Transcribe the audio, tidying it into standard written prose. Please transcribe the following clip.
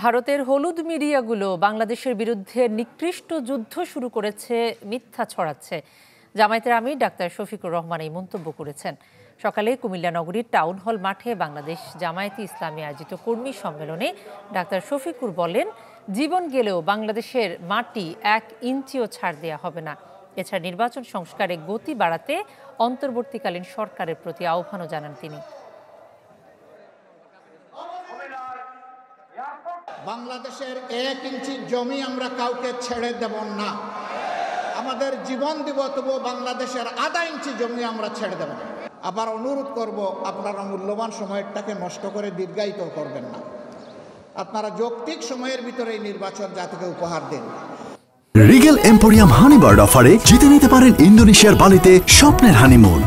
ভারতের হলুদ মিডিয়াগুলো বাংলাদেশের বিরুদ্ধে নিকৃষ্ট যুদ্ধ শুরু করেছে, মিথ্যা ছড়াচ্ছে। জামায়াতের আমির ডাক্তার শফিকুর রহমান এই মন্তব্য করেছেন। সকালে কুমিল্লা নগরীর টাউন হল মাঠে বাংলাদেশ জামায়াতে ইসলামী আয়োজিত কর্মী সম্মেলনে ডাক্তার শফিকুর বলেন, জীবন গেলেও বাংলাদেশের মাটি 1 ইঞ্চিও ছাড় দেওয়া হবে না। এছাড়া নির্বাচন সংস্কারে গতি বাড়াতে অন্তর্বর্তীকালীন সরকারের প্রতি আহ্বানও জানান তিনি। বাংলাদেশের 1 ইঞ্চি জমি আমরা কাউকে ছেড়ে দেব না। আমাদের জীবন দিব, তবু বাংলাদেশের আধা ইঞ্চি জমি আমরা ছেড়ে দেব না। আবার অনুরোধ করব, আপনারা মূল্যবান সময়টাকে নষ্ট করে দীর্ঘায়িত করবেন না। আপনারা যৌক্তিক সময়ের ভিতরে এই নির্বাচন জাতিকে উপহার দিন। রিগেল এম্পোরিয়াম হানিবার্ড অফারে জিতে নিতে পারেন ইন্দোনেশিয়ার বালিতে স্বপ্নের হানিমুন।